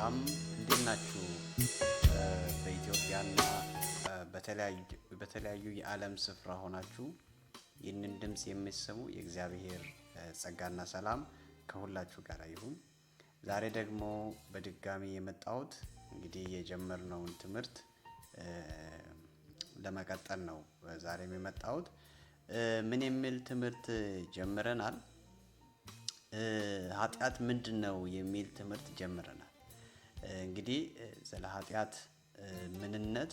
ሰላም እንዴት ናችሁ? በኢትዮጵያና በተለያዩ የዓለም ስፍራ ሆናችሁ ይህንን ድምፅ የምትሰሙ የእግዚአብሔር ጸጋና ሰላም ከሁላችሁ ጋር ይሁን። ዛሬ ደግሞ በድጋሚ የመጣሁት እንግዲህ የጀመርነውን ትምህርት ለመቀጠል ነው። ዛሬም የመጣሁት ምን የሚል ትምህርት ጀምረናል? ኃጢአት ምንድነው የሚል ትምህርት ጀምረናል። እንግዲህ ስለ ኃጢአት ምንነት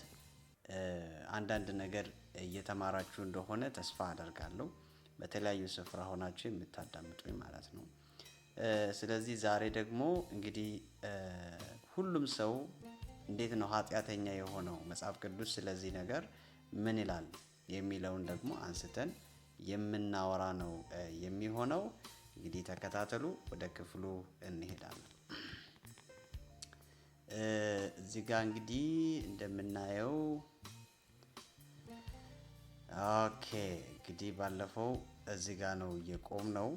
አንዳንድ ነገር እየተማራችሁ እንደሆነ ተስፋ አደርጋለሁ። በተለያዩ ስፍራ ሆናችሁ የምታዳምጡኝ ማለት ነው። ስለዚህ ዛሬ ደግሞ እንግዲህ ሁሉም ሰው እንዴት ነው ኃጢአተኛ የሆነው? መጽሐፍ ቅዱስ ስለዚህ ነገር ምን ይላል የሚለውን ደግሞ አንስተን የምናወራ ነው የሚሆነው። እንግዲህ ተከታተሉ፣ ወደ ክፍሉ እንሄዳለን። እዚህ ጋር እንግዲህ እንደምናየው እንግዲህ ባለፈው እዚህ ጋር ነው የቆምነው።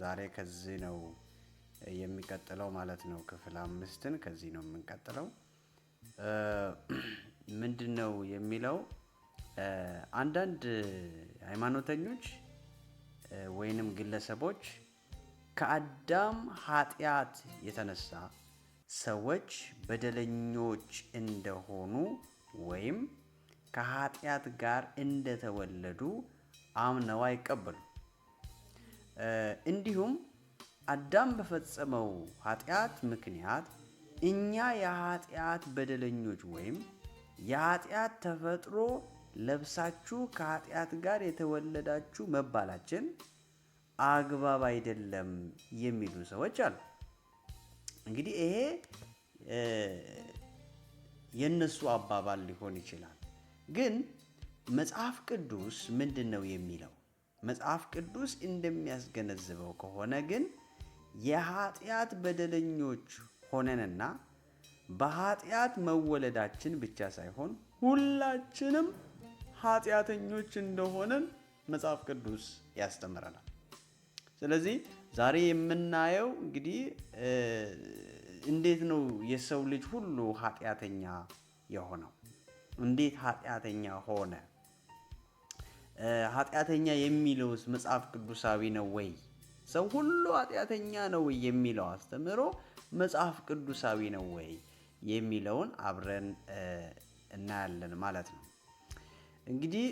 ዛሬ ከዚህ ነው የሚቀጥለው ማለት ነው። ክፍል 5ን ከዚህ ነው የምንቀጥለው። ምንድነው የሚለው? አንዳንድ ሃይማኖተኞች ወይንም ግለሰቦች ከአዳም ኃጢአት የተነሳ ሰዎች በደለኞች እንደሆኑ ወይም ከኃጢአት ጋር እንደተወለዱ አምነው አይቀበሉም። እንዲሁም አዳም በፈጸመው ኃጢአት ምክንያት እኛ የኃጢአት በደለኞች ወይም የኃጢአት ተፈጥሮ ለብሳችሁ ከኃጢአት ጋር የተወለዳችሁ መባላችን አግባብ አይደለም የሚሉ ሰዎች አሉ። እንግዲህ ይሄ የነሱ አባባል ሊሆን ይችላል። ግን መጽሐፍ ቅዱስ ምንድነው የሚለው? መጽሐፍ ቅዱስ እንደሚያስገነዝበው ከሆነ ግን የኃጢአት በደለኞች ሆነንና በኃጢአት መወለዳችን ብቻ ሳይሆን ሁላችንም ኃጢአተኞች እንደሆነን መጽሐፍ ቅዱስ ያስተምረናል። ስለዚህ ዛሬ የምናየው እንግዲህ እንዴት ነው የሰው ልጅ ሁሉ ኃጢአተኛ የሆነው? እንዴት ኃጢአተኛ ሆነ? ኃጢአተኛ የሚለውስ መጽሐፍ ቅዱሳዊ ነው ወይ? ሰው ሁሉ ኃጢአተኛ ነው የሚለው አስተምህሮ መጽሐፍ ቅዱሳዊ ነው ወይ የሚለውን አብረን እናያለን ማለት ነው። እንግዲህ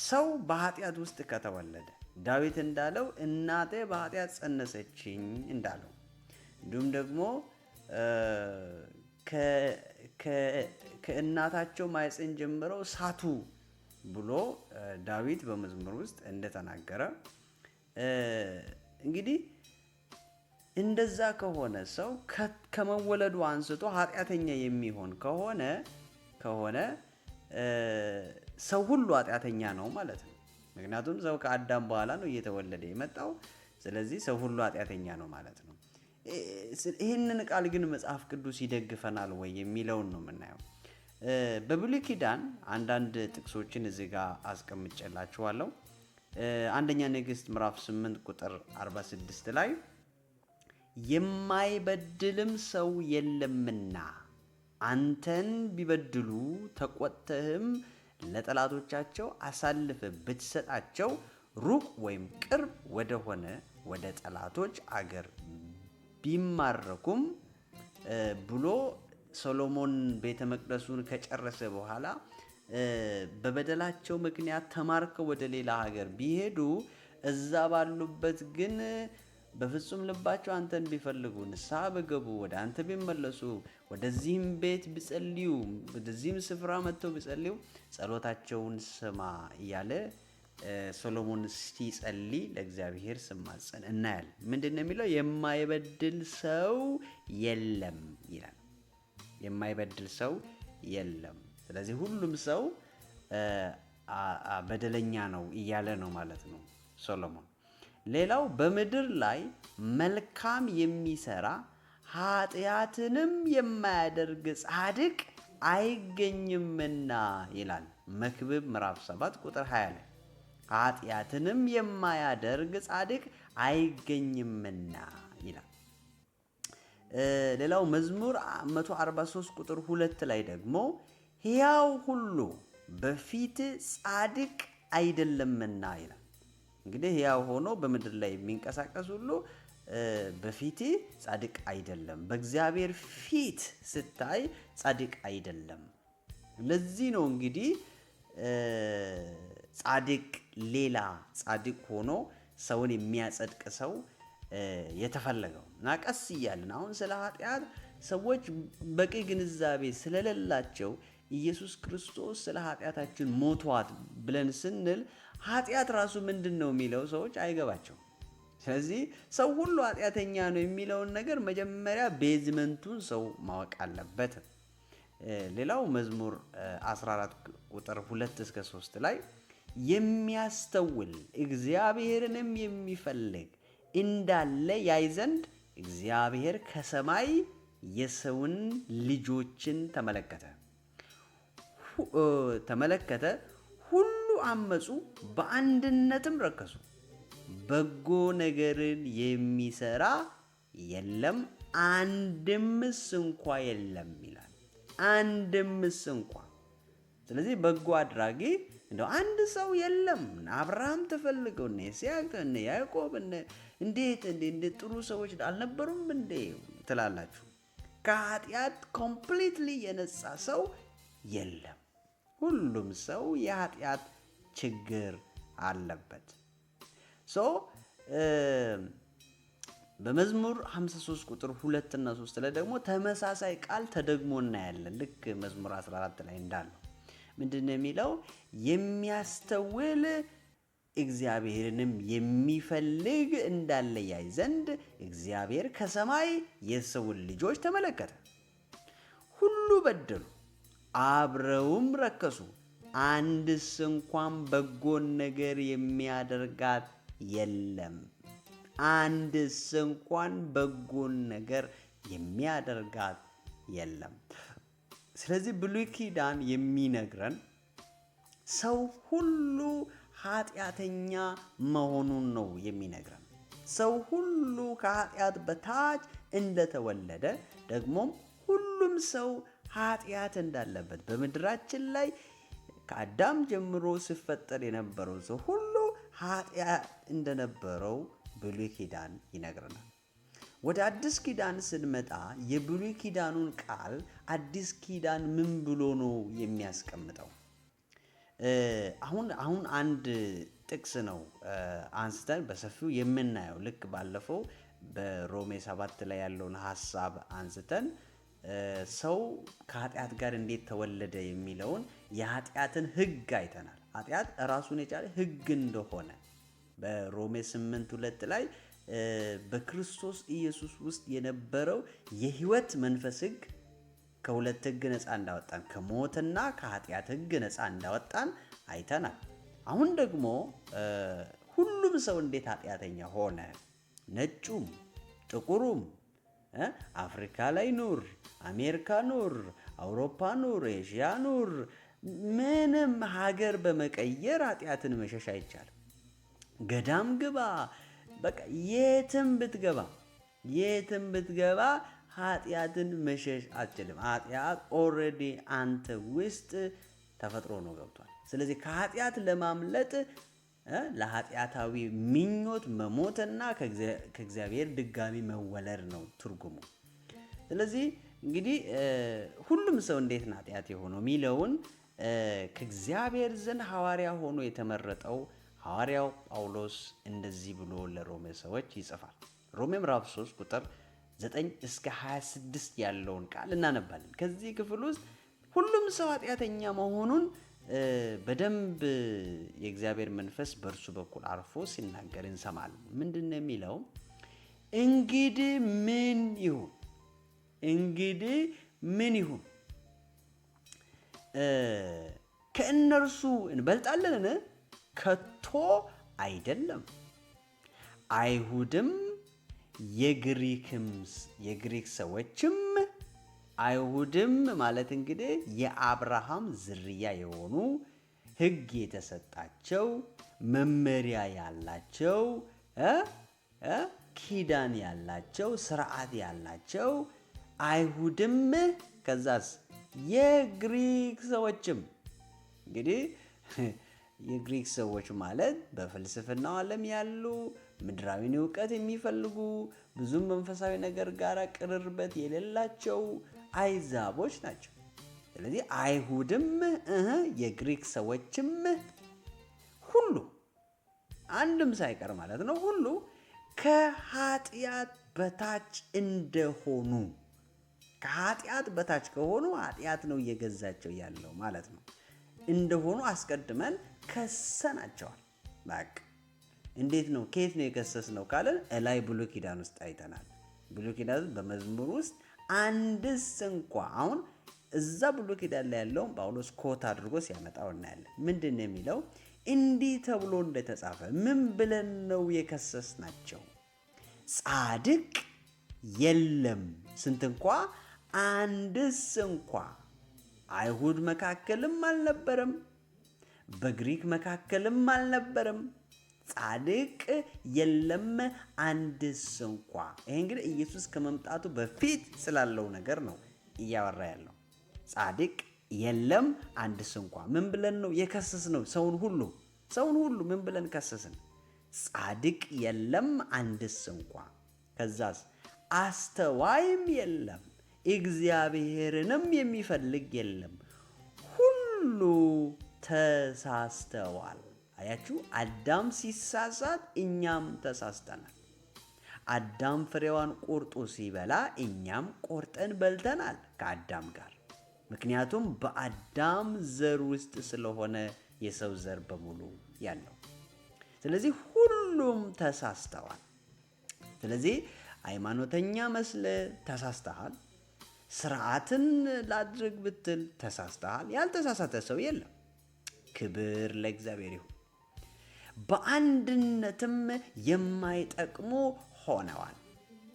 ሰው በኃጢአት ውስጥ ከተወለደ ዳዊት እንዳለው እናቴ በኃጢአት ጸነሰችኝ እንዳለው፣ እንዲሁም ደግሞ ከእናታቸው ማኅፀን ጀምረው ሳቱ ብሎ ዳዊት በመዝሙር ውስጥ እንደተናገረ እንግዲህ እንደዛ ከሆነ ሰው ከመወለዱ አንስቶ ኃጢአተኛ የሚሆን ከሆነ ሰው ሁሉ ኃጢአተኛ ነው ማለት ነው። ምክንያቱም ሰው ከአዳም በኋላ ነው እየተወለደ የመጣው። ስለዚህ ሰው ሁሉ ኃጢአተኛ ነው ማለት ነው። ይህንን ቃል ግን መጽሐፍ ቅዱስ ይደግፈናል ወይ የሚለውን ነው የምናየው። በብሉይ ኪዳን አንዳንድ ጥቅሶችን እዚህ ጋር አስቀምጬላችኋለሁ። አንደኛ ነገሥት ምዕራፍ 8 ቁጥር 46 ላይ የማይበድልም ሰው የለምና አንተን ቢበድሉ ተቆጥተህም ለጠላቶቻቸው አሳልፈህ ብትሰጣቸው ሩቅ ወይም ቅርብ ወደሆነ ወደ ጠላቶች አገር ቢማረኩም ብሎ ሰሎሞን ቤተ መቅደሱን ከጨረሰ በኋላ በበደላቸው ምክንያት ተማርከው ወደ ሌላ ሀገር ቢሄዱ እዛ ባሉበት ግን በፍጹም ልባቸው አንተን ቢፈልጉ ንስሐ ቢገቡ ወደ አንተ ቢመለሱ ወደዚህም ቤት ቢጸልዩ ወደዚህም ስፍራ መጥተው ቢጸልዩ ጸሎታቸውን ስማ እያለ ሶሎሞን ሲጸልይ ለእግዚአብሔር ሲማጸን እናያለን። ምንድነው የሚለው? የማይበድል ሰው የለም ይላል። የማይበድል ሰው የለም። ስለዚህ ሁሉም ሰው በደለኛ ነው እያለ ነው ማለት ነው ሶሎሞን። ሌላው በምድር ላይ መልካም የሚሰራ ኃጢአትንም የማያደርግ ጻድቅ አይገኝምና ይላል መክብብ ምዕራፍ 7 ቁጥር 20 ላይ ኃጢአትንም የማያደርግ ጻድቅ አይገኝምና ይላል። ሌላው መዝሙር 143 ቁጥር 2 ላይ ደግሞ ሕያው ሁሉ በፊት ጻድቅ አይደለምና ይላል። እንግዲህ ሕያው ሆኖ በምድር ላይ የሚንቀሳቀስ ሁሉ በፊት ጻድቅ አይደለም፣ በእግዚአብሔር ፊት ስታይ ጻድቅ አይደለም። ለዚህ ነው እንግዲህ ጻድቅ ሌላ ጻድቅ ሆኖ ሰውን የሚያጸድቅ ሰው የተፈለገው እና ቀስ እያልን አሁን ስለ ኃጢአት ሰዎች በቂ ግንዛቤ ስለሌላቸው ኢየሱስ ክርስቶስ ስለ ኃጢአታችን ሞቷት ብለን ስንል ኃጢአት ራሱ ምንድን ነው የሚለው ሰዎች አይገባቸውም። ስለዚህ ሰው ሁሉ ኃጢአተኛ ነው የሚለውን ነገር መጀመሪያ ቤዝመንቱን ሰው ማወቅ አለበት። ሌላው መዝሙር 14 ቁጥር 2 እስከ 3 ላይ የሚያስተውል እግዚአብሔርንም የሚፈልግ እንዳለ ያይ ዘንድ እግዚአብሔር ከሰማይ የሰውን ልጆችን ተመለከተ፣ ሁሉ አመፁ፣ በአንድነትም ረከሱ፣ በጎ ነገርን የሚሰራ የለም፣ አንድምስ እንኳ የለም ይላል። አንድምስ እንኳ። ስለዚህ በጎ አድራጊ እንደው አንድ ሰው የለም። አብርሃም ተፈልገው እነ ይስሐቅ እነ ያዕቆብ እንዴት ጥሩ ሰዎች አልነበሩም እንዴ ትላላችሁ? ከኃጢአት ኮምፕሊትሊ የነጻ ሰው የለም። ሁሉም ሰው የኃጢአት ችግር አለበት። በመዝሙር 53 ቁጥር 2 እና 3 ላይ ደግሞ ተመሳሳይ ቃል ተደግሞ እናያለን። ልክ መዝሙር 14 ላይ እንዳለው ምንድነው የሚለው? የሚያስተውል እግዚአብሔርንም የሚፈልግ እንዳለ ያይ ዘንድ እግዚአብሔር ከሰማይ የሰውን ልጆች ተመለከተ። ሁሉ በደሉ፣ አብረውም ረከሱ፣ አንድስ እንኳን በጎን ነገር የሚያደርጋት የለም። አንድስ እንኳን በጎን ነገር የሚያደርጋት የለም። ስለዚህ ብሉይ ኪዳን የሚነግረን ሰው ሁሉ ኃጢአተኛ መሆኑን ነው የሚነግረን። ሰው ሁሉ ከኃጢአት በታች እንደተወለደ ደግሞም ሁሉም ሰው ኃጢአት እንዳለበት በምድራችን ላይ ከአዳም ጀምሮ ሲፈጠር የነበረው ሰው ሁሉ ኃጢአት እንደነበረው ብሉይ ኪዳን ይነግረናል። ወደ አዲስ ኪዳን ስንመጣ የብሉይ ኪዳኑን ቃል አዲስ ኪዳን ምን ብሎ ነው የሚያስቀምጠው? አሁን አንድ ጥቅስ ነው አንስተን በሰፊው የምናየው። ልክ ባለፈው በሮሜ 7 ላይ ያለውን ሐሳብ አንስተን ሰው ከኃጢአት ጋር እንዴት ተወለደ የሚለውን የኃጢአትን ሕግ አይተናል። ኃጢአት ራሱን የቻለ ሕግ እንደሆነ በሮሜ 8:2 ላይ በክርስቶስ ኢየሱስ ውስጥ የነበረው የሕይወት መንፈስ ሕግ ከሁለት ሕግ ነፃ እንዳወጣን፣ ከሞትና ከኃጢአት ሕግ ነፃ እንዳወጣን አይተናል። አሁን ደግሞ ሁሉም ሰው እንዴት ኃጢአተኛ ሆነ? ነጩም፣ ጥቁሩም፣ አፍሪካ ላይ ኑር፣ አሜሪካ ኑር፣ አውሮፓ ኑር፣ ኤዥያ ኑር፣ ምንም ሀገር በመቀየር ኃጢአትን መሸሽ አይቻልም። ገዳም ግባ፣ በቃ የትም ብትገባ ኃጢአትን መሸሽ አትችልም። ኃጢአት ኦልሬዲ አንተ ውስጥ ተፈጥሮ ነው ገብቷል። ስለዚህ ከኃጢአት ለማምለጥ ለኃጢአታዊ ምኞት መሞትና ከእግዚአብሔር ድጋሚ መወለድ ነው ትርጉሙ። ስለዚህ እንግዲህ ሁሉም ሰው እንዴት ነው ኃጢአት የሆነው የሚለውን ከእግዚአብሔር ዘንድ ሐዋርያ ሆኖ የተመረጠው ሐዋርያው ጳውሎስ እንደዚህ ብሎ ለሮሜ ሰዎች ይጽፋል። ሮሜ ምዕራፍ 3 ቁጥር 9 እስከ 26 ያለውን ቃል እናነባለን። ከዚህ ክፍል ውስጥ ሁሉም ሰው ኃጢአተኛ መሆኑን በደንብ የእግዚአብሔር መንፈስ በእርሱ በኩል አርፎ ሲናገር እንሰማለን። ምንድን ነው የሚለው? እንግዲህ ምን ይሁን? ከእነርሱ እንበልጣለንን? ከቶ አይደለም። አይሁድም የግሪክ ሰዎችም፣ አይሁድም ማለት እንግዲህ የአብርሃም ዝርያ የሆኑ ሕግ የተሰጣቸው መመሪያ ያላቸው ኪዳን ያላቸው ስርዓት ያላቸው አይሁድም ከዛስ የግሪክ ሰዎችም። እንግዲህ የግሪክ ሰዎች ማለት በፍልስፍናው ዓለም ያሉ ምድራዊን እውቀት የሚፈልጉ ብዙም መንፈሳዊ ነገር ጋር ቅርርበት የሌላቸው አይዛቦች ናቸው። ስለዚህ አይሁድም የግሪክ ሰዎችም ሁሉ አንድም ሳይቀር ማለት ነው ሁሉ ከኃጢአት በታች እንደሆኑ፣ ከኃጢአት በታች ከሆኑ ኃጢአት ነው እየገዛቸው ያለው ማለት ነው እንደሆኑ አስቀድመን ከሰናቸዋል። በቃ እንዴት ነው ከየት ነው የከሰስነው ካለን እላይ ብሉይ ኪዳን ውስጥ አይተናል። ብሉይ ኪዳን በመዝሙር ውስጥ አንድስ እንኳ አሁን እዛ ብሉይ ኪዳን ላይ ያለውን ጳውሎስ ኮት አድርጎ ሲያመጣው እናያለን። ምንድን ነው የሚለው? እንዲህ ተብሎ እንደተጻፈ ምን ብለን ነው የከሰስናቸው? ጻድቅ የለም። ስንት እንኳ? አንድስ እንኳ። አይሁድ መካከልም አልነበረም፣ በግሪክ መካከልም አልነበረም። ጻድቅ የለም አንድስ እንኳ። ይሄ እንግዲህ ኢየሱስ ከመምጣቱ በፊት ስላለው ነገር ነው እያወራ ያለው። ጻድቅ የለም አንድስ እንኳ። ምን ብለን ነው የከሰስነው? ሰውን ሁሉ ምን ብለን ከሰስን? ጻድቅ የለም አንድስ እንኳ። ከዛስ አስተዋይም የለም፣ እግዚአብሔርንም የሚፈልግ የለም፣ ሁሉ ተሳስተዋል። አያችሁ፣ አዳም ሲሳሳት እኛም ተሳስተናል። አዳም ፍሬዋን ቆርጦ ሲበላ እኛም ቆርጠን በልተናል ከአዳም ጋር። ምክንያቱም በአዳም ዘር ውስጥ ስለሆነ የሰው ዘር በሙሉ ያለው። ስለዚህ ሁሉም ተሳስተዋል። ስለዚህ ሃይማኖተኛ መስለ ተሳስተሃል። ስርዓትን ላድርግ ብትል ተሳስተሃል። ያልተሳሳተ ሰው የለም። ክብር ለእግዚአብሔር ይሁን። በአንድነትም የማይጠቅሙ ሆነዋል።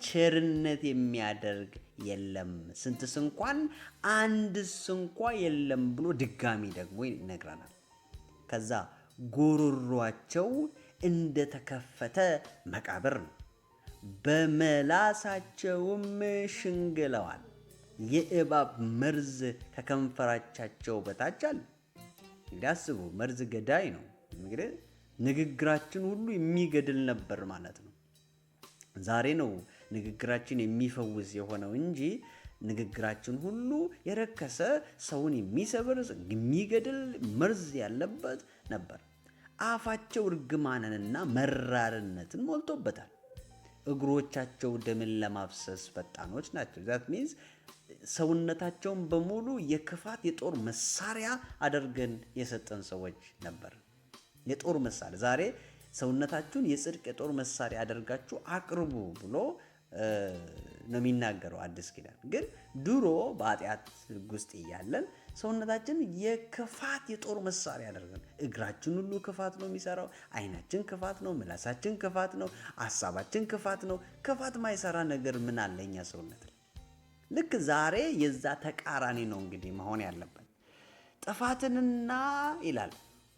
ቸርነት የሚያደርግ የለም፣ ስንትስ እንኳን አንድስ እንኳ የለም ብሎ ድጋሚ ደግሞ ይነግረናል። ከዛ ጎሮሯቸው እንደተከፈተ መቃብር ነው፣ በመላሳቸውም ሽንግለዋል። የእባብ መርዝ ከከንፈራቻቸው በታች አለ። እንግዲህ አስቡ፣ መርዝ ገዳይ ነው። እንግዲህ ንግግራችን ሁሉ የሚገድል ነበር ማለት ነው። ዛሬ ነው ንግግራችን የሚፈውስ የሆነው እንጂ ንግግራችን ሁሉ የረከሰ ሰውን የሚሰብር የሚገድል መርዝ ያለበት ነበር። አፋቸው እርግማንንና መራርነትን ሞልቶበታል። እግሮቻቸው ደምን ለማፍሰስ ፈጣኖች ናቸው። ዛት ሚንስ ሰውነታቸውን በሙሉ የክፋት የጦር መሳሪያ አድርገን የሰጠን ሰዎች ነበር። የጦር መሳሪያ ዛሬ ሰውነታችሁን የጽድቅ የጦር መሳሪያ አድርጋችሁ አቅርቡ ብሎ ነው የሚናገረው አዲስ ኪዳን። ግን ድሮ በኃጢአት ሕግ ውስጥ እያለን ሰውነታችን የክፋት የጦር መሳሪያ አድርገን፣ እግራችን ሁሉ ክፋት ነው የሚሰራው፣ አይናችን ክፋት ነው፣ ምላሳችን ክፋት ነው፣ ሀሳባችን ክፋት ነው። ክፋት ማይሰራ ነገር ምን አለ እኛ ሰውነት ላይ? ልክ ዛሬ የዛ ተቃራኒ ነው እንግዲህ መሆን ያለበት። ጥፋትንና ይላል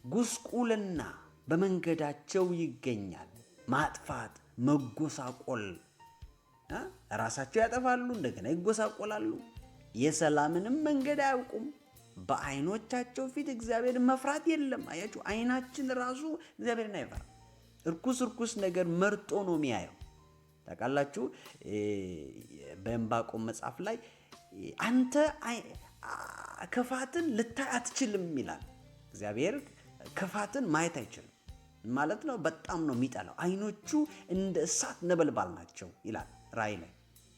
ጉስቁልና በመንገዳቸው ይገኛል። ማጥፋት፣ መጎሳቆል፣ ራሳቸው ያጠፋሉ፣ እንደገና ይጎሳቆላሉ። የሰላምንም መንገድ አያውቁም። በዓይኖቻቸው ፊት እግዚአብሔርን መፍራት የለም። አያችሁ፣ ዓይናችን ራሱ እግዚአብሔርን አይፈራም። እርኩስ ነገር መርጦ ነው የሚያየው። ታውቃላችሁ፣ በዕንባቆም መጽሐፍ ላይ አንተ ክፋትን ልታይ አትችልም ይላል። እግዚአብሔር ክፋትን ማየት አይችልም ማለት ነው። በጣም ነው የሚጠላው። ዓይኖቹ እንደ እሳት ነበልባል ናቸው ይላል ራእይ ላይ።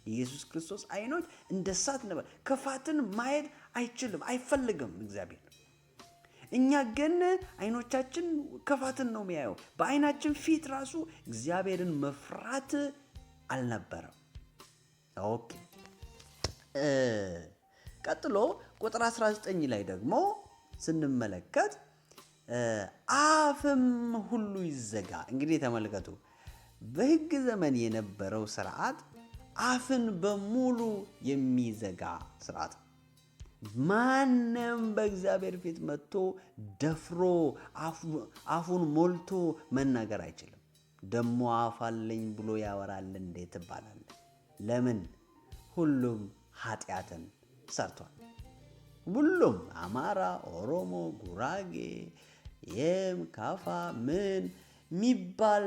ኢየሱስ ክርስቶስ ዓይኖች እንደ እሳት ነበልባል፣ ክፋትን ማየት አይችልም፣ አይፈልግም እግዚአብሔር። እኛ ግን ዓይኖቻችን ክፋትን ነው የሚያየው። በዓይናችን ፊት ራሱ እግዚአብሔርን መፍራት አልነበረም። ኦኬ፣ ቀጥሎ ቁጥር 19 ላይ ደግሞ ስንመለከት አፍም ሁሉ ይዘጋ። እንግዲህ ተመልከቱ፣ በሕግ ዘመን የነበረው ስርዓት አፍን በሙሉ የሚዘጋ ስርዓት። ማንም በእግዚአብሔር ፊት መጥቶ ደፍሮ አፉን ሞልቶ መናገር አይችልም። ደሞ አፍ አለኝ ብሎ ያወራል እንዴ ትባላለህ? ለምን? ሁሉም ኃጢአትን ሰርቷል። ሁሉም አማራ፣ ኦሮሞ፣ ጉራጌ፣ የም፣ ካፋ ምን ሚባል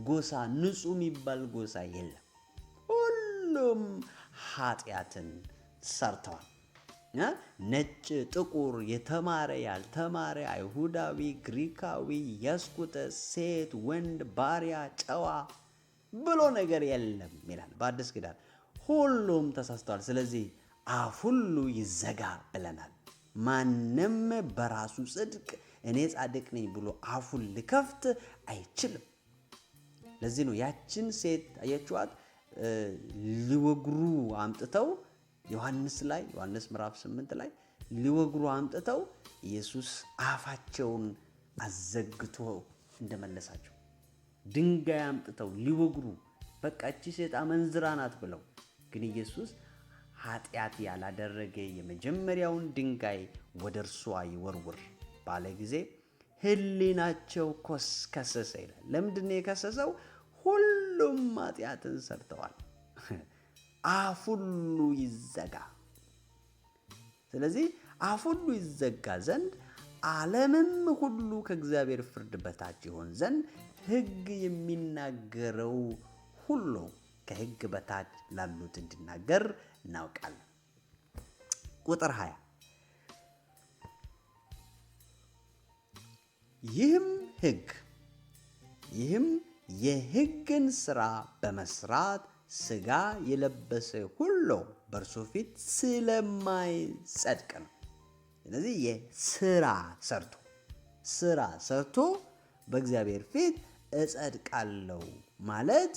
ጎሳ ንጹህ ሚባል ጎሳ የለም። ሁሉም ኃጢአትን ሰርተዋል። ነጭ፣ ጥቁር፣ የተማረ፣ ያልተማረ፣ አይሁዳዊ፣ ግሪካዊ፣ ያስኩተ፣ ሴት፣ ወንድ፣ ባሪያ፣ ጨዋ ብሎ ነገር የለም ይላል በአዲስ ኪዳን። ሁሉም ተሳስተዋል። ስለዚህ አፍ ሁሉ ይዘጋ ብለናል። ማንም በራሱ ጽድቅ እኔ ጻድቅ ነኝ ብሎ አፉን ሊከፍት አይችልም። ለዚህ ነው ያችን ሴት አያችኋት ሊወግሩ አምጥተው ዮሐንስ ምዕራፍ 8 ላይ ሊወግሩ አምጥተው ኢየሱስ አፋቸውን አዘግቶ እንደመለሳቸው ድንጋይ አምጥተው ሊወግሩ በቃ እቺ ሴት አመንዝራ ናት ብለው፣ ግን ኢየሱስ ኃጢአት ያላደረገ የመጀመሪያውን ድንጋይ ወደ እርሷ ይወርውር ባለ ጊዜ ሕሊናቸው ከሰሰ ይላል። ለምንድን ነው የከሰሰው? ሁሉም ኃጢአትን ሰርተዋል። አፍ ሁሉ ይዘጋ። ስለዚህ አፍ ሁሉ ይዘጋ ዘንድ ዓለምም ሁሉ ከእግዚአብሔር ፍርድ በታች ይሆን ዘንድ ሕግ የሚናገረው ሁሉ ከሕግ በታች ላሉት እንዲናገር እናውቃለን። ቁጥር 20 ይህም የሕግን ሥራ በመስራት ሥጋ የለበሰ ሁሉ በእርሱ ፊት ስለማይጸድቅ ነው። ስለዚህ የሥራ ሰርቶ በእግዚአብሔር ፊት እጸድቃለሁ ማለት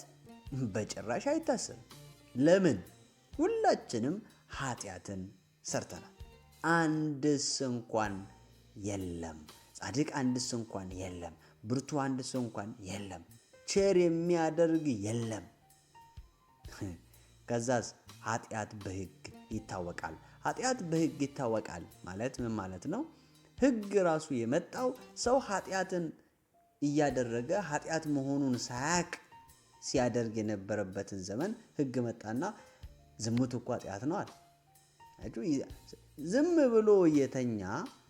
በጭራሽ አይታሰብም። ለምን? ሁላችንም ኃጢአትን ሰርተናል። አንድስ እንኳን የለም። ጻድቅ አንድስ እንኳን የለም። ብርቱ አንድስ እንኳን የለም። ቸር የሚያደርግ የለም። ከዛስ ኃጢአት በሕግ ይታወቃል። ኃጢአት በሕግ ይታወቃል ማለት ምን ማለት ነው? ሕግ ራሱ የመጣው ሰው ኃጢአትን እያደረገ ኃጢአት መሆኑን ሳያቅ ሲያደርግ የነበረበትን ዘመን ሕግ መጣና ዝሙት እኮ ኃጢአት ነው አለ። ዝም ብሎ እየተኛ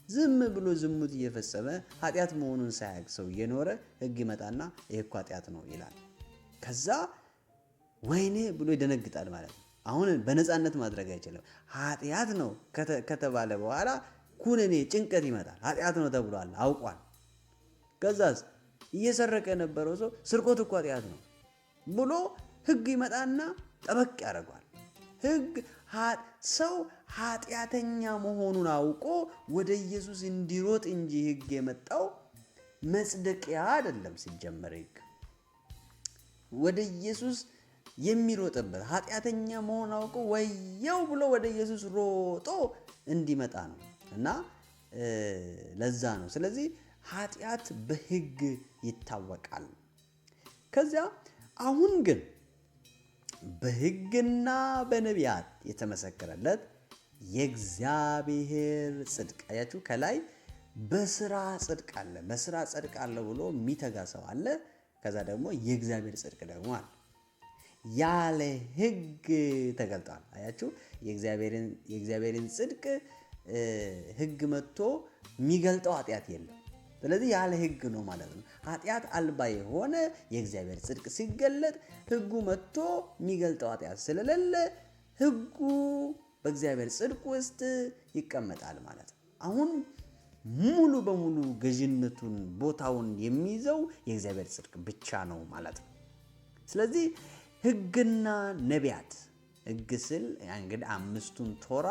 ዝም ብሎ ዝሙት እየፈጸመ ኃጢአት መሆኑን ሳያቅ ሰው እየኖረ ሕግ ይመጣና ይሄ እኮ ኃጢአት ነው ይላል። ከዛ ወይኔ ብሎ ይደነግጣል ማለት ነው። አሁን በነፃነት ማድረግ አይችልም። ኃጢአት ነው ከተባለ በኋላ ኩነኔ፣ ጭንቀት ይመጣል። ኃጢአት ነው ተብሏል፣ አውቋል። ከዛስ እየሰረቀ የነበረው ሰው ስርቆት እኮ ኃጢአት ነው ብሎ ሕግ ይመጣና ጠበቅ ያደርገዋል። ሰው ኃጢአተኛ መሆኑን አውቆ ወደ ኢየሱስ እንዲሮጥ እንጂ ሕግ የመጣው መጽደቂያ አይደለም። ሲጀመር ሕግ ወደ ኢየሱስ የሚሮጥበት ኃጢአተኛ መሆኑን አውቆ ወየው ብሎ ወደ ኢየሱስ ሮጦ እንዲመጣ ነው እና ለዛ ነው። ስለዚህ ኃጢአት በሕግ ይታወቃል። ከዚያ አሁን ግን በሕግና በነቢያት የተመሰከረለት የእግዚአብሔር ጽድቅ አያችሁ። ከላይ በስራ ጽድቅ አለ። በስራ ጽድቅ አለ ብሎ የሚተጋ ሰው አለ። ከዛ ደግሞ የእግዚአብሔር ጽድቅ ደግሞ አለ። ያለ ሕግ ተገልጧል። አያችሁ የእግዚአብሔርን ጽድቅ ሕግ መጥቶ የሚገልጠው ኃጢአት የለም። ስለዚህ ያለ ሕግ ነው ማለት ነው። ኃጢአት አልባ የሆነ የእግዚአብሔር ጽድቅ ሲገለጥ ሕጉ መጥቶ የሚገልጠው ኃጢአት ስለሌለ ሕጉ በእግዚአብሔር ጽድቅ ውስጥ ይቀመጣል ማለት ነው። አሁን ሙሉ በሙሉ ገዥነቱን ቦታውን የሚይዘው የእግዚአብሔር ጽድቅ ብቻ ነው ማለት ነው። ስለዚህ ሕግና ነቢያት ሕግ ስል እንግዲህ አምስቱን ቶራ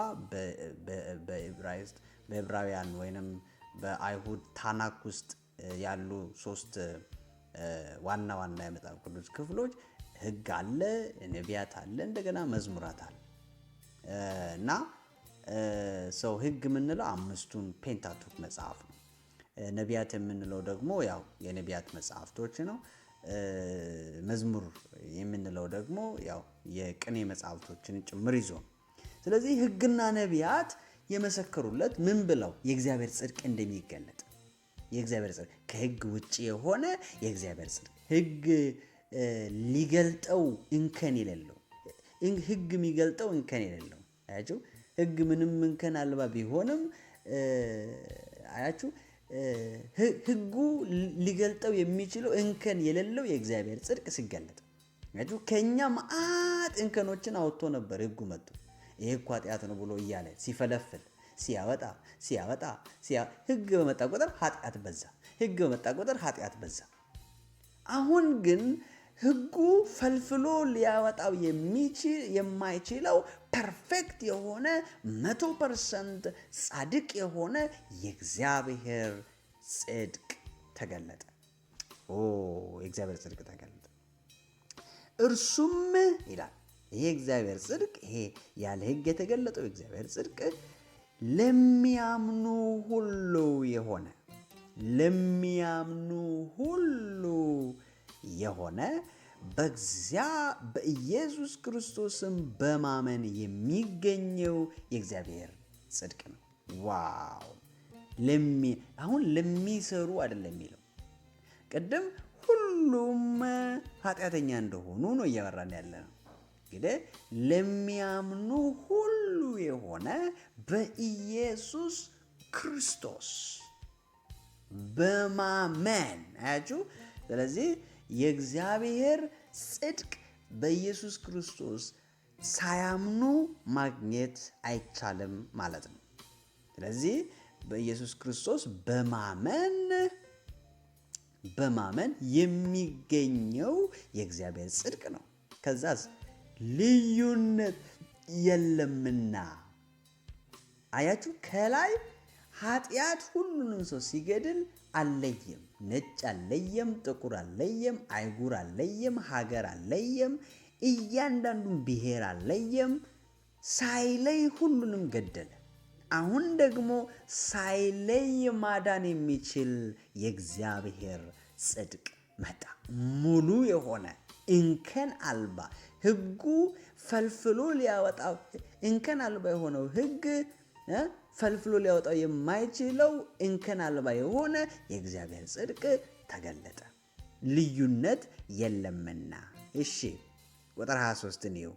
በዕብራውያን ወይንም በአይሁድ ታናክ ውስጥ ያሉ 3 ዋና ዋና የመጽሐፍ ቅዱስ ክፍሎች ሕግ አለ፣ ነቢያት አለ፣ እንደገና መዝሙራት አለ እና ሰው ሕግ የምንለው 5ቱን ፔንታቱክ መጽሐፍ ነው። ነቢያት የምንለው ደግሞ ያው የነቢያት መጽሐፍቶች ነው። መዝሙር የምንለው ደግሞ ያው የቅኔ መጽሐፍቶችን ጭምር ይዞ ነው። ስለዚህ ሕግና ነቢያት የመሰከሩለት ምን ብለው? የእግዚአብሔር ጽድቅ እንደሚገለጥ የእግዚአብሔር ጽድቅ ከሕግ ውጪ የሆነ የእግዚአብሔር ጽድቅ ሕግ ሊገልጠው እንከን የሌለው ሕግ የሚገልጠው እንከን የሌለው አያችሁ። ሕግ ምንም እንከን አልባ ቢሆንም አያችሁ ሕጉ ሊገልጠው የሚችለው እንከን የሌለው የእግዚአብሔር ጽድቅ ሲገለጥ አያችሁ። ከኛ መዓት እንከኖችን አውጥቶ ነበር ሕጉ መጥቶ ይሄ እኮ ኃጢአት ነው ብሎ እያለ ሲፈለፍል ሲያወጣ ሕግ በመጣ ቁጥር ኃጢአት በዛ። ሕግ በመጣ ቁጥር ኃጢአት በዛ። አሁን ግን ሕጉ ፈልፍሎ ሊያወጣው የማይችለው ፐርፌክት የሆነ 100% ጻድቅ የሆነ የእግዚአብሔር ጽድቅ ተገለጠ። የእግዚአብሔር ጽድቅ ተገለጠ። እርሱም ይላል ይሄ እግዚአብሔር ጽድቅ ይሄ ያለ ሕግ የተገለጠው እግዚአብሔር ጽድቅ ለሚያምኑ ሁሉ የሆነ በኢየሱስ ክርስቶስም በማመን የሚገኘው የእግዚአብሔር ጽድቅ ነው። ዋው! አሁን ለሚሰሩ አይደለም የሚለው። ቅድም ሁሉም ኃጢአተኛ እንደሆኑ ነው እያወራን ያለ ነው። እንግዲህ ለሚያምኑ ሁሉ የሆነ በኢየሱስ ክርስቶስ በማመን አያችሁ። ስለዚህ የእግዚአብሔር ጽድቅ በኢየሱስ ክርስቶስ ሳያምኑ ማግኘት አይቻልም ማለት ነው። ስለዚህ በኢየሱስ ክርስቶስ በማመን የሚገኘው የእግዚአብሔር ጽድቅ ነው። ከዛስ ልዩነት የለምና አያችሁ። ከላይ ኃጢአት ሁሉንም ሰው ሲገድል አልለየም። ነጭ አልለየም፣ ጥቁር አልለየም፣ አይጉር አልለየም፣ ሀገር አልለየም፣ እያንዳንዱን ብሔር አልለየም። ሳይለይ ሁሉንም ገደለ። አሁን ደግሞ ሳይለይ ማዳን የሚችል የእግዚአብሔር ጽድቅ መጣ። ሙሉ የሆነ እንከን አልባ ሕጉ ፈልፍሎ ሊያወጣው እንከን አልባ የሆነው ሕግ ፈልፍሎ ሊያወጣው የማይችለው እንከን አልባ የሆነ የእግዚአብሔር ጽድቅ ተገለጠ። ልዩነት የለምና። እሺ ቁጥር 23 ነው።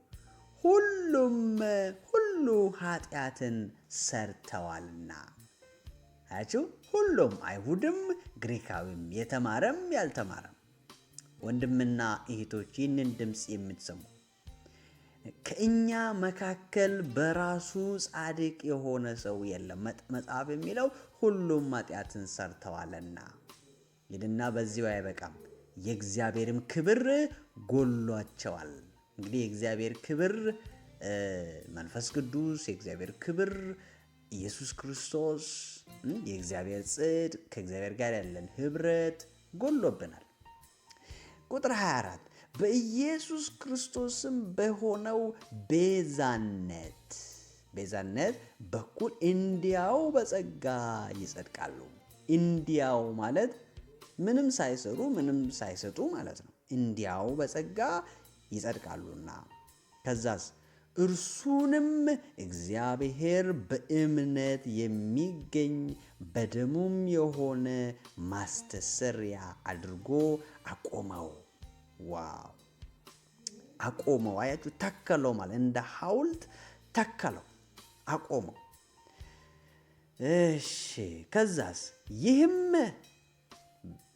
ሁሉ ኃጢአትን ሰርተዋልና አያችሁ። ሁሉም አይሁድም ግሪካዊም የተማረም ያልተማረም ወንድምና እህቶች ይህንን ድምፅ የምትሰሙ ከእኛ መካከል በራሱ ጻድቅ የሆነ ሰው የለም። መጽሐፍ የሚለው ሁሉም ኃጢአትን ሰርተዋልና ይልና በዚሁ አይበቃም፣ የእግዚአብሔርም ክብር ጎሏቸዋል። እንግዲህ የእግዚአብሔር ክብር መንፈስ ቅዱስ፣ የእግዚአብሔር ክብር ኢየሱስ ክርስቶስ፣ የእግዚአብሔር ጽድቅ፣ ከእግዚአብሔር ጋር ያለን ህብረት ጎሎብናል። ቁጥር 24 በኢየሱስ ክርስቶስም በሆነው ቤዛነት በኩል እንዲያው በጸጋ ይጸድቃሉ። እንዲያው ማለት ምንም ሳይሰሩ ምንም ሳይሰጡ ማለት ነው። እንዲያው በጸጋ ይጸድቃሉና ከዛስ እርሱንም እግዚአብሔር በእምነት የሚገኝ በደሙም የሆነ ማስተሰሪያ አድርጎ አቆመው። ዋው! አቆመው። አያችሁ፣ ተከለው ማለት እንደ ሐውልት ተከለው፣ አቆመው። እሺ ከዛስ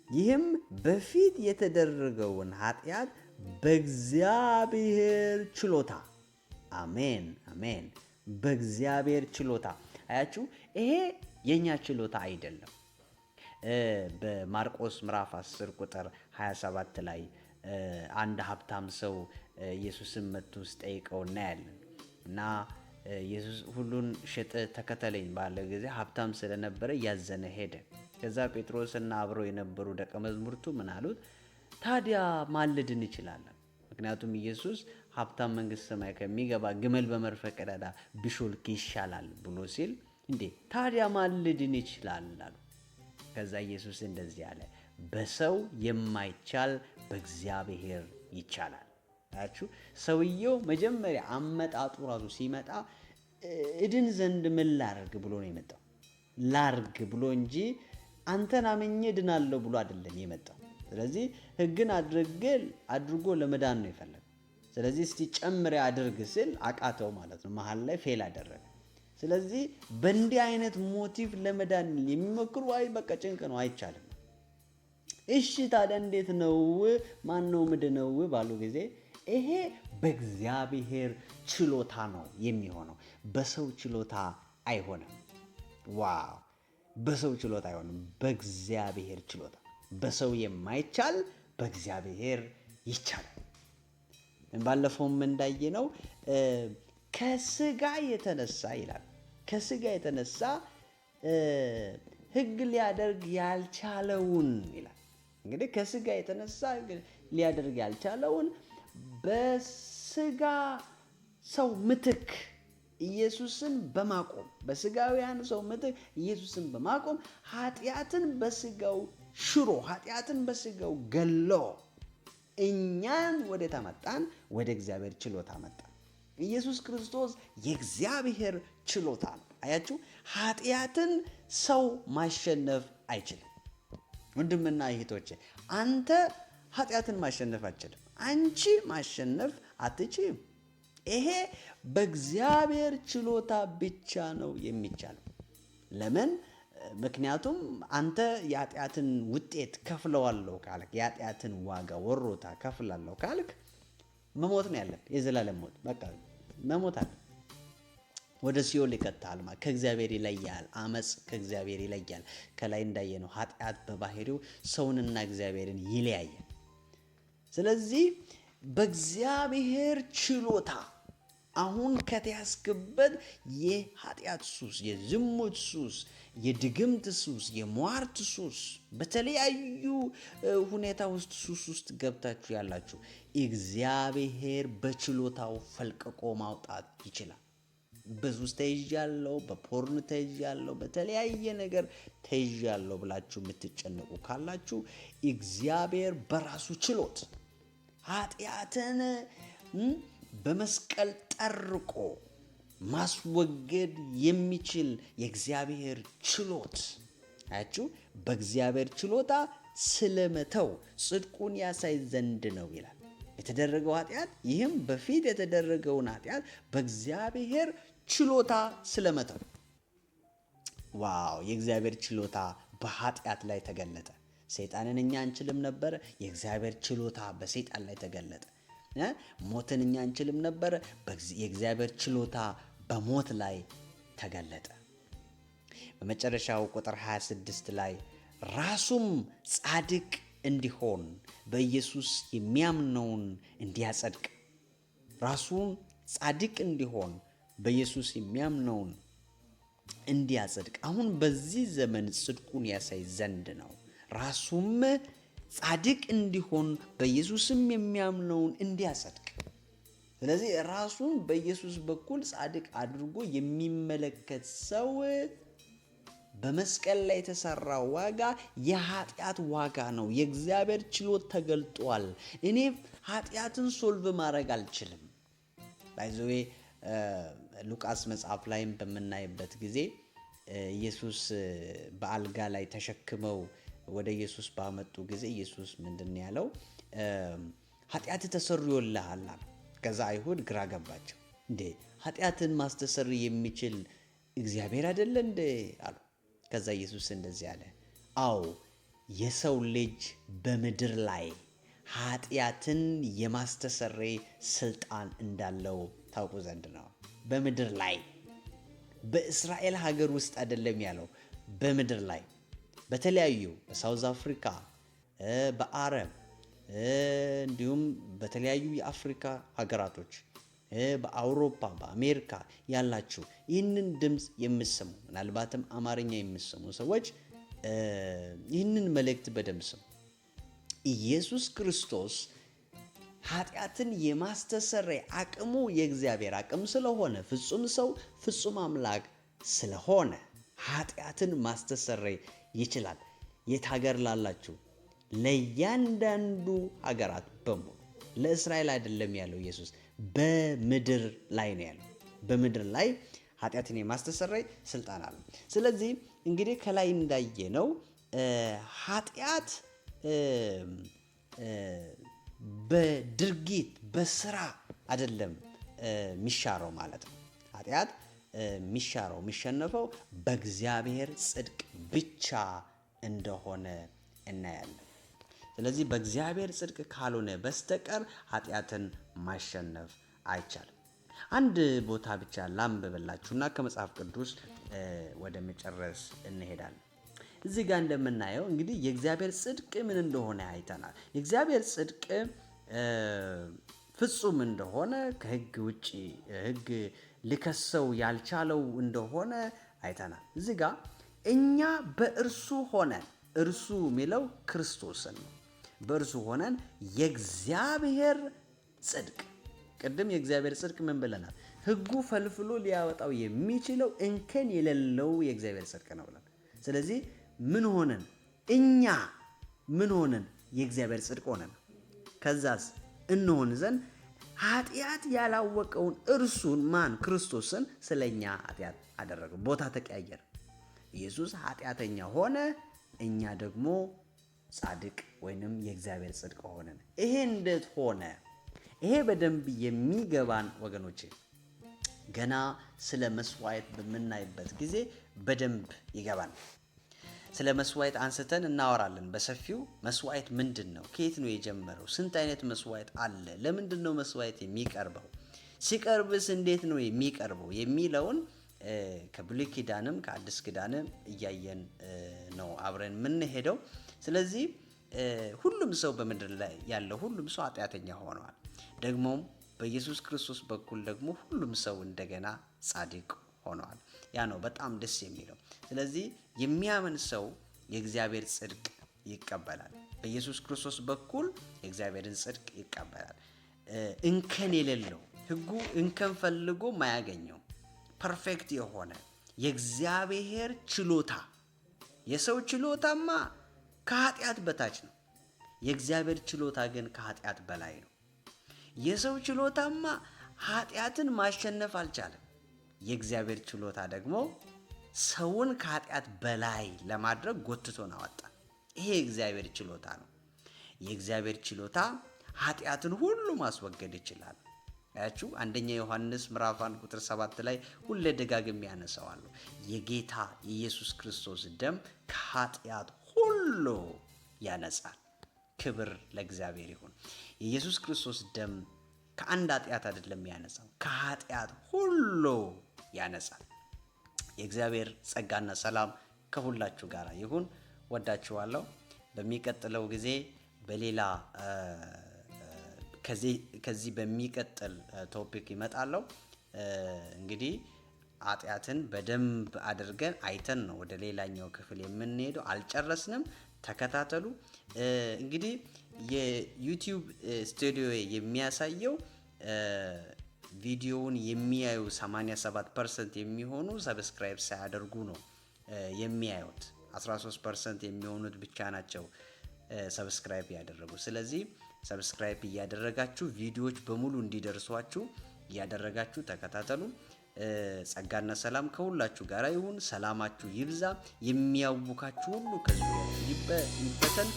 ይህም በፊት የተደረገውን ኃጢአት በእግዚአብሔር ችሎታ አሜን አሜን፣ በእግዚአብሔር ችሎታ። አያችሁ፣ ይሄ የኛ ችሎታ አይደለም። በማርቆስ ምዕራፍ 10 ቁጥር 27 ላይ አንድ ሀብታም ሰው ኢየሱስን መጥቶ ሲጠይቀው እናያለን። እና ኢየሱስ ሁሉን ሽጥ ተከተለኝ ባለ ጊዜ ሀብታም ስለነበረ እያዘነ ሄደ። ከዛ ጴጥሮስና አብረው የነበሩ ደቀ መዛሙርቱ ምን አሉት? ታዲያ ማልድ እንችላለን፣ ምክንያቱም ኢየሱስ ሀብታም መንግስት ሰማይ ከሚገባ ግመል በመርፌ ቀዳዳ ቢሾልክ ይሻላል ብሎ ሲል፣ እንዴ ታዲያ ማልድ እንችላለን አሉ። ከዛ ኢየሱስ እንደዚህ አለ፣ በሰው የማይቻል በእግዚአብሔር ይቻላል። አያችሁ፣ ሰውየው መጀመሪያ አመጣጡ ራሱ ሲመጣ እድን ዘንድ ምን ላርግ ብሎ ነው የመጣው። ላርግ ብሎ እንጂ አንተን አምኜ እድናለሁ ብሎ አይደለም የመጣው። ስለዚህ ሕግን አድርጎ ለመዳን ነው የፈለገው። ስለዚህ እስቲ ጨምሬ አድርግ ሲል አቃተው ማለት ነው። መሀል ላይ ፌል አደረገ። ስለዚህ በእንዲህ አይነት ሞቲቭ ለመዳን የሚሞክሩ በቃ ጭንቅ ነው፣ አይቻልም። እሺ ታዲያ እንዴት ነው? ማን ነው ምድነው ባሉ ጊዜ ይሄ በእግዚአብሔር ችሎታ ነው የሚሆነው፣ በሰው ችሎታ አይሆንም። ዋው! በሰው ችሎታ አይሆንም፣ በእግዚአብሔር ችሎታ። በሰው የማይቻል በእግዚአብሔር ይቻላል። ባለፈውም እንዳየነው ከስጋ የተነሳ ይላል፣ ከስጋ የተነሳ ሕግ ሊያደርግ ያልቻለውን ይላል። እንግዲህ ከስጋ የተነሳ ሊያደርግ ያልቻለውን በስጋ ሰው ምትክ ኢየሱስን በማቆም በስጋውያን ሰው ምትክ ኢየሱስን በማቆም ኃጢአትን በስጋው ሽሮ ኃጢአትን በስጋው ገሎ እኛን ወደ ተመጣን ወደ እግዚአብሔር ችሎታ መጣን። ኢየሱስ ክርስቶስ የእግዚአብሔር ችሎታ ነው። አያችሁ፣ ኃጢአትን ሰው ማሸነፍ አይችልም። ወንድምና እህቶቼ፣ አንተ ኃጢአትን ማሸነፍ አትችልም። አንቺ ማሸነፍ አትችልም። ይሄ በእግዚአብሔር ችሎታ ብቻ ነው የሚቻለው። ለምን? ምክንያቱም አንተ የኃጢአትን ውጤት ከፍለዋለሁ ካልክ፣ የኃጢአትን ዋጋ ወሮታ ከፍላለሁ ካልክ መሞት ነው ያለብህ። የዘላለም ሞት፣ በቃ መሞት አለ። ወደ ሲኦል ይከታል። ከእግዚአብሔር ይለያል። አመፅ ከእግዚአብሔር ይለያል። ከላይ እንዳየነው ኃጢአት በባህሪው ሰውንና እግዚአብሔርን ይለያያል። ስለዚህ በእግዚአብሔር ችሎታ አሁን ከተያዝክበት የኃጢአት ሱስ፣ የዝሙት ሱስ፣ የድግምት ሱስ፣ የሟርት ሱስ፣ በተለያዩ ሁኔታ ውስጥ ሱስ ውስጥ ገብታችሁ ያላችሁ እግዚአብሔር በችሎታው ፈልቅቆ ማውጣት ይችላል። በሱስ ተይዣለሁ፣ በፖርን ተይዣለሁ፣ በተለያየ ነገር ተይዣለሁ ብላችሁ የምትጨነቁ ካላችሁ እግዚአብሔር በራሱ ችሎት ኃጢአትን በመስቀል ጠርቆ ማስወገድ የሚችል የእግዚአብሔር ችሎት አያችሁ፣ በእግዚአብሔር ችሎታ ስለመተው ጽድቁን ያሳይ ዘንድ ነው ይላል። የተደረገው ኃጢአት፣ ይህም በፊት የተደረገውን ኃጢአት በእግዚአብሔር ችሎታ ስለመተው። ዋው! የእግዚአብሔር ችሎታ በኃጢአት ላይ ተገለጠ። ሰይጣንን እኛ አንችልም ነበር፣ የእግዚአብሔር ችሎታ በሰይጣን ላይ ተገለጠ። ሞትን እኛ አንችልም ነበር፣ የእግዚአብሔር ችሎታ በሞት ላይ ተገለጠ። በመጨረሻው ቁጥር 26 ላይ ራሱም ጻድቅ እንዲሆን በኢየሱስ የሚያምነውን እንዲያጸድቅ፣ ራሱም ጻድቅ እንዲሆን በኢየሱስ የሚያምነውን እንዲያጸድቅ። አሁን በዚህ ዘመን ጽድቁን ያሳይ ዘንድ ነው። ራሱም ጻድቅ እንዲሆን በኢየሱስም የሚያምነውን እንዲያጸድቅ። ስለዚህ ራሱን በኢየሱስ በኩል ጻድቅ አድርጎ የሚመለከት ሰው በመስቀል ላይ የተሰራ ዋጋ የኃጢአት ዋጋ ነው። የእግዚአብሔር ችሎት ተገልጧል። እኔ ኃጢአትን ሶልቭ ማድረግ አልችልም። ባይዘዌ ሉቃስ መጽሐፍ ላይም በምናይበት ጊዜ ኢየሱስ በአልጋ ላይ ተሸክመው ወደ ኢየሱስ ባመጡ ጊዜ ኢየሱስ ምንድን ያለው? ኃጢአት ተሰርዮልሃል አለ። ከዛ አይሁድ ግራ ገባቸው። እንዴ ኃጢአትን ማስተሰር የሚችል እግዚአብሔር አይደለ እንዴ አሉ። ከዛ ኢየሱስ እንደዚህ አለ፣ አዎ የሰው ልጅ በምድር ላይ ኃጢአትን የማስተሰረይ ስልጣን እንዳለው ታውቁ ዘንድ ነው። በምድር ላይ፣ በእስራኤል ሀገር ውስጥ አይደለም ያለው፣ በምድር ላይ በተለያዩ በሳውዝ አፍሪካ፣ በአረብ እንዲሁም በተለያዩ የአፍሪካ ሀገራቶች፣ በአውሮፓ፣ በአሜሪካ ያላችሁ ይህንን ድምፅ የምትሰሙ ምናልባትም አማርኛ የምትሰሙ ሰዎች ይህንን መልእክት በደንብ ስሙ። ኢየሱስ ክርስቶስ ኃጢአትን የማስተሰረይ አቅሙ የእግዚአብሔር አቅም ስለሆነ፣ ፍጹም ሰው ፍጹም አምላክ ስለሆነ ኃጢአትን ማስተሰረይ ይችላል። የት ሀገር ላላችሁ? ለእያንዳንዱ ሀገራት በሙሉ። ለእስራኤል አይደለም ያለው ኢየሱስ፣ በምድር ላይ ነው ያለው። በምድር ላይ ኃጢአትን የማስተሰረይ ስልጣን አለው። ስለዚህ እንግዲህ ከላይ እንዳየነው ኃጢአት በድርጊት በስራ አይደለም የሚሻረው ማለት ነው። ኃጢአት የሚሸነፈው በእግዚአብሔር ጽድቅ ብቻ እንደሆነ እናያለን። ስለዚህ በእግዚአብሔር ጽድቅ ካልሆነ በስተቀር ኃጢአትን ማሸነፍ አይቻልም። አንድ ቦታ ብቻ ላንብብላችሁና ከመጽሐፍ ቅዱስ ወደ መጨረስ እንሄዳለን። እዚህ ጋር እንደምናየው እንግዲህ የእግዚአብሔር ጽድቅ ምን እንደሆነ አይተናል። የእግዚአብሔር ጽድቅ ፍጹም እንደሆነ፣ ከሕግ ውጪ ሕግ ሊከሰው ያልቻለው እንደሆነ አይተናል። እዚህ ጋር እኛ በእርሱ ሆነን፣ እርሱ የሚለው ክርስቶስን ነው። በእርሱ ሆነን የእግዚአብሔር ጽድቅ፣ ቅድም የእግዚአብሔር ጽድቅ ምን ብለናል? ሕጉ ፈልፍሎ ሊያወጣው የሚችለው እንከን የሌለው የእግዚአብሔር ጽድቅ ነው ብለን። ስለዚህ ምን ሆነን? እኛ ምን ሆነን? የእግዚአብሔር ጽድቅ ሆነን። ከዛስ እንሆን ዘንድ ኃጢአት ያላወቀውን እርሱን ማን? ክርስቶስን ስለኛ ኃጢአት አደረገው። ቦታ ተቀያየረ። ኢየሱስ ኃጢአተኛ ሆነ፣ እኛ ደግሞ ጻድቅ ወይንም የእግዚአብሔር ጽድቅ ሆነን። ይሄ እንዴት ሆነ? ይሄ በደንብ የሚገባን ወገኖቼ ገና ስለ መስዋዕት በምናይበት ጊዜ በደንብ ይገባል። ስለ መስዋዕት አንስተን እናወራለን በሰፊው። መስዋዕት ምንድን ነው? ከየት ነው የጀመረው? ስንት አይነት መስዋዕት አለ? ለምንድን ነው መስዋዕት የሚቀርበው? ሲቀርብስ እንዴት ነው የሚቀርበው? የሚለውን ከብሉይ ኪዳንም ከአዲስ ኪዳንም እያየን ነው አብረን የምንሄደው። ስለዚህ ሁሉም ሰው በምድር ላይ ያለው ሁሉም ሰው ኃጢአተኛ ሆነዋል። ደግሞም በኢየሱስ ክርስቶስ በኩል ደግሞ ሁሉም ሰው እንደገና ጻድቅ ሆነዋል። ያ ነው በጣም ደስ የሚለው። ስለዚህ የሚያምን ሰው የእግዚአብሔር ጽድቅ ይቀበላል። በኢየሱስ ክርስቶስ በኩል የእግዚአብሔርን ጽድቅ ይቀበላል። እንከን የሌለው ሕጉ እንከን ፈልጎ ማያገኘው ፐርፌክት የሆነ የእግዚአብሔር ችሎታ። የሰው ችሎታማ ከኃጢአት በታች ነው። የእግዚአብሔር ችሎታ ግን ከኃጢአት በላይ ነው። የሰው ችሎታማ ኃጢአትን ማሸነፍ አልቻለም። የእግዚአብሔር ችሎታ ደግሞ ሰውን ከኃጢአት በላይ ለማድረግ ጎትቶን አወጣ። ይሄ የእግዚአብሔር ችሎታ ነው። የእግዚአብሔር ችሎታ ኃጢአትን ሁሉ ማስወገድ ይችላል። አያችሁ፣ አንደኛ ዮሐንስ ምዕራፍ 1 ቁጥር 7 ላይ ሁሌ ደጋግሜ ያነሳዋለሁ። የጌታ የኢየሱስ ክርስቶስ ደም ከኃጢአት ሁሉ ያነጻል። ክብር ለእግዚአብሔር ይሁን። የኢየሱስ ክርስቶስ ደም ከአንድ ኃጢአት አይደለም ያነጻው፣ ከኃጢአት ሁሉ ያነጻል። የእግዚአብሔር ጸጋና ሰላም ከሁላችሁ ጋር ይሁን። ወዳችኋለሁ። በሚቀጥለው ጊዜ በሌላ ከዚህ በሚቀጥል ቶፒክ ይመጣለሁ። እንግዲህ ኃጢአትን በደንብ አድርገን አይተን ነው ወደ ሌላኛው ክፍል የምንሄደው። አልጨረስንም፣ ተከታተሉ። እንግዲህ የዩቲዩብ ስቱዲዮ የሚያሳየው ቪዲዮውን የሚያዩ 87% የሚሆኑ ሰብስክራይብ ሳያደርጉ ነው የሚያዩት። 13% የሚሆኑት ብቻ ናቸው ሰብስክራይብ ያደረጉ። ስለዚህ ሰብስክራይብ እያደረጋችሁ ቪዲዮዎች በሙሉ እንዲደርሷችሁ እያደረጋችሁ ተከታተሉ። ጸጋና ሰላም ከሁላችሁ ጋር ይሁን። ሰላማችሁ ይብዛ። የሚያውካችሁ ሁሉ ከዙሪያችሁ ይበተን።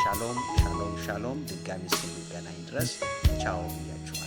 ሻሎም ሻሎም ሻሎም። ድጋሚ እስክንገናኝ ድረስ ቻው ብያችኋለሁ።